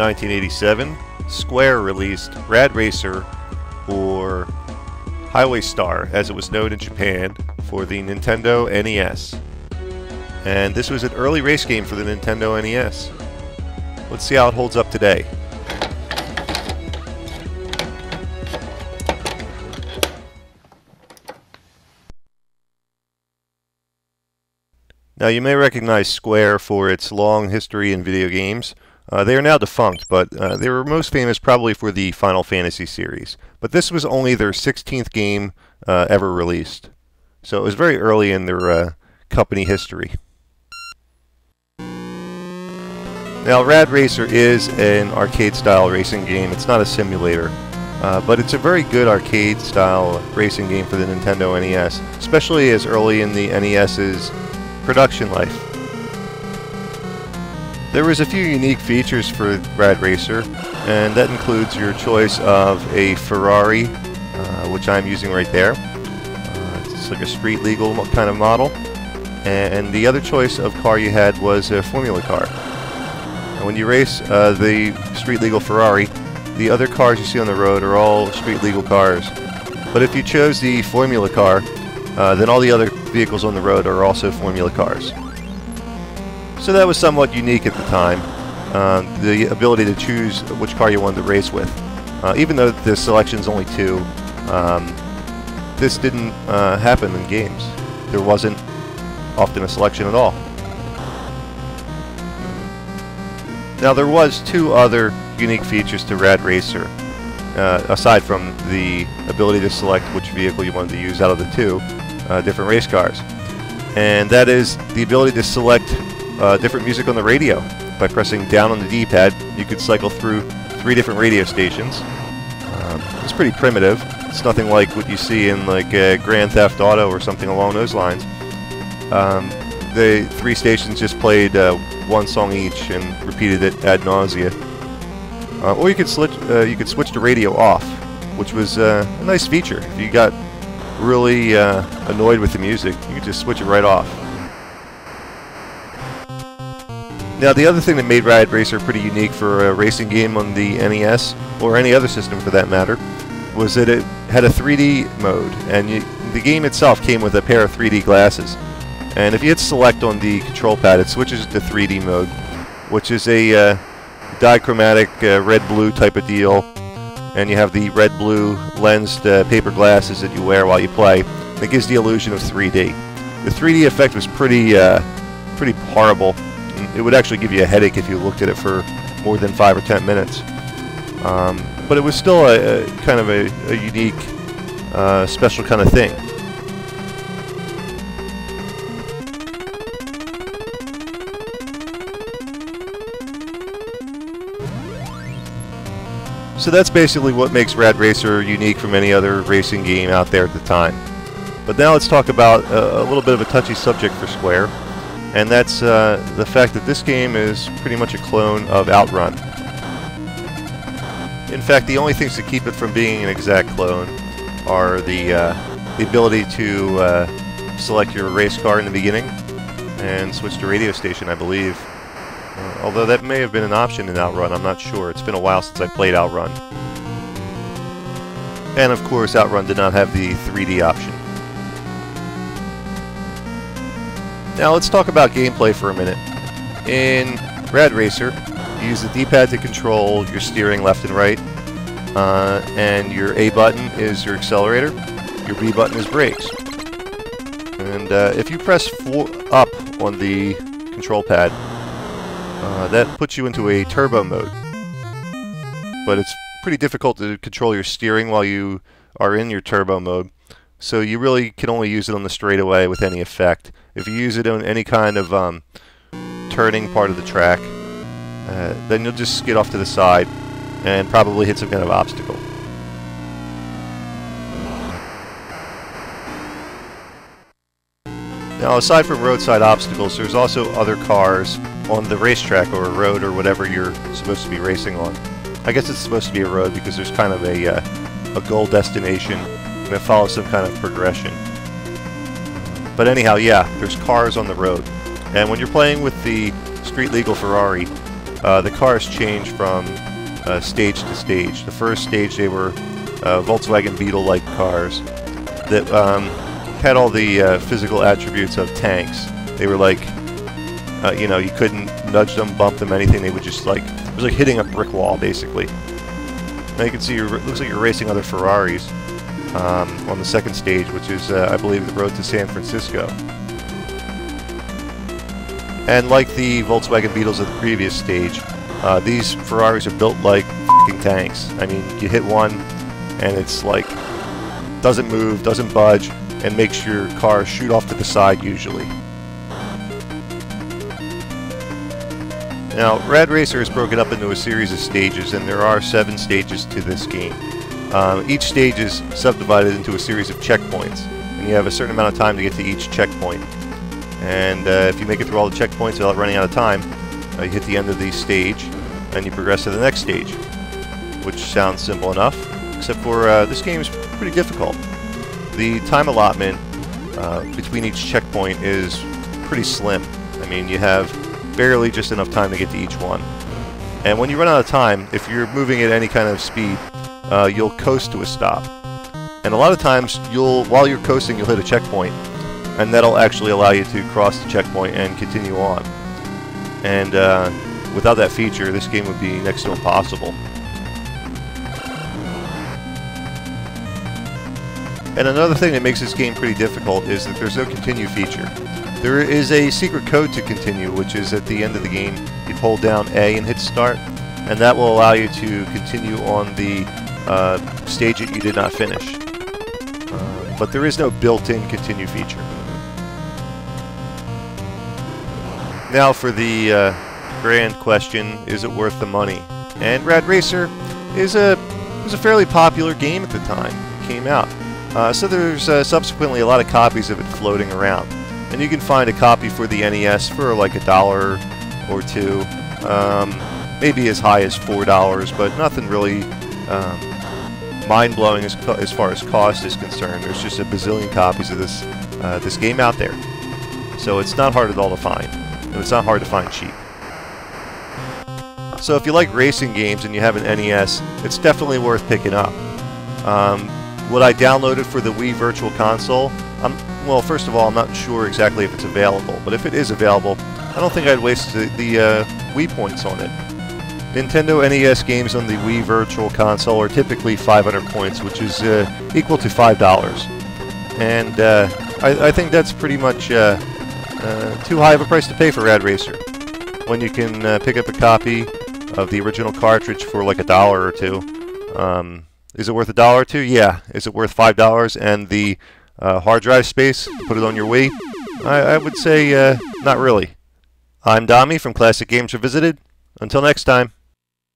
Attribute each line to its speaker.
Speaker 1: 1987, Square released Rad Racer, or Highway Star as it was known in Japan, for the Nintendo NES. And this was an early race game for the Nintendo NES. Let's see how it holds up today. Now you may recognize Square for its long history in video games. They are now defunct, but they were most famous probably for the Final Fantasy series. But this was only their 16th game ever released. So it was very early in their company history. Now Rad Racer is an arcade-style racing game. It's not a simulator. But it's a very good arcade-style racing game for the Nintendo NES, especially as early in the NES's production life. There was a few unique features for Rad Racer, and that includes your choice of a Ferrari, which I'm using right there. It's like a street legal kind of model. And the other choice of car you had was a Formula car. And when you race the street legal Ferrari, the other cars you see on the road are all street legal cars. But if you chose the Formula car, then all the other vehicles on the road are also Formula cars. So that was somewhat unique at the time, the ability to choose which car you wanted to race with. Even though the selection's only two, this didn't happen in games. There wasn't often a selection at all. Now there was two other unique features to Rad Racer, aside from the ability to select which vehicle you wanted to use out of the two different race cars. And that is the ability to select different music on the radio. By pressing down on the D-pad, you could cycle through 3 different radio stations. It's pretty primitive. It's nothing like what you see in like Grand Theft Auto or something along those lines. The 3 stations just played one song each and repeated it ad nausea. Or you could switch the radio off, which was a nice feature. If you got really annoyed with the music, you could just switch it right off. Now the other thing that made Rad Racer pretty unique for a racing game on the NES, or any other system for that matter, was that it had a 3D mode, and the game itself came with a pair of 3D glasses. And if you hit select on the control pad, it switches to 3D mode, which is a dichromatic red-blue type of deal. And you have the red-blue lensed paper glasses that you wear while you play. That gives the illusion of 3D. The 3D effect was pretty horrible. It would actually give you a headache if you looked at it for more than 5 or 10 minutes. But it was still a kind of a unique, special kind of thing. So that's basically what makes Rad Racer unique from any other racing game out there at the time. But now let's talk about a little bit of a touchy subject for Square, and that's the fact that this game is pretty much a clone of Outrun. In fact, the only things that keep it from being an exact clone are the ability to select your race car in the beginning and switch to radio station, I believe. Although that may have been an option in Outrun, I'm not sure. It's been a while since I played Outrun. And of course, Outrun did not have the 3D option. Now let's talk about gameplay for a minute. In Rad Racer, you use the D-pad to control your steering left and right, and your A button is your accelerator, your B button is brakes. And if you press up on the control pad, that puts you into a turbo mode. But it's pretty difficult to control your steering while you are in your turbo mode, so you really can only use it on the straightaway with any effect. If you use it on any kind of turning part of the track, then you'll just skid off to the side and probably hit some kind of obstacle. Now, aside from roadside obstacles, there's also other cars on the racetrack or a road or whatever you're supposed to be racing on. I guess it's supposed to be a road because there's kind of a goal destination and it follows some kind of progression. But anyhow, yeah, there's cars on the road. And when you're playing with the street legal Ferrari, the cars change from stage to stage. The first stage they were Volkswagen Beetle-like cars that had all the physical attributes of tanks. They were like, you know, you couldn't nudge them, bump them, anything. They would just like, it was like hitting a brick wall, basically. Now you can see, it looks like you're racing other Ferraris on the second stage, which is, I believe, the road to San Francisco. And like the Volkswagen Beetles of the previous stage, these Ferraris are built like f***ing tanks. I mean, you hit one, and it's like, doesn't move, doesn't budge, and makes your car shoot off to the side usually. Now, Rad Racer is broken up into a series of stages, and there are 7 stages to this game. Each stage is subdivided into a series of checkpoints, and you have a certain amount of time to get to each checkpoint. And if you make it through all the checkpoints without running out of time, you hit the end of the stage, and you progress to the next stage, which sounds simple enough, except for this game is pretty difficult. The time allotment between each checkpoint is pretty slim. I mean, you have barely just enough time to get to each one. And when you run out of time, if you're moving at any kind of speed, you'll coast to a stop. And a lot of times, while you're coasting, you'll hit a checkpoint, and that'll actually allow you to cross the checkpoint and continue on. And without that feature, this game would be next to impossible. And another thing that makes this game pretty difficult is that there's no continue feature. There is a secret code to continue, which is at the end of the game, you hold down A and hit start, and that will allow you to continue on the stage that you did not finish. But there is no built-in continue feature. Now for the grand question, is it worth the money? And Rad Racer was a fairly popular game at the time it came out. So there's subsequently a lot of copies of it floating around. And you can find a copy for the NES for like $1 or $2, maybe as high as $4, but nothing really mind-blowing as far as cost is concerned. There's just a bazillion copies of this game out there. So it's not hard at all to find, and it's not hard to find cheap. So if you like racing games and you have an NES, it's definitely worth picking up. Would I download it for the Wii Virtual Console? Well, first of all, I'm not sure exactly if it's available, but if it is available, I don't think I'd waste the Wii points on it. Nintendo NES games on the Wii Virtual Console are typically 500 points, which is equal to $5. And I think that's pretty much too high of a price to pay for Rad Racer, when you can pick up a copy of the original cartridge for like $1 or $2. Is it worth $1 or $2? Yeah. Is it worth $5 and the hard drive space to put it on your Wii? I would say not really. I'm Dommy from Classic Games Revisited. Until next time.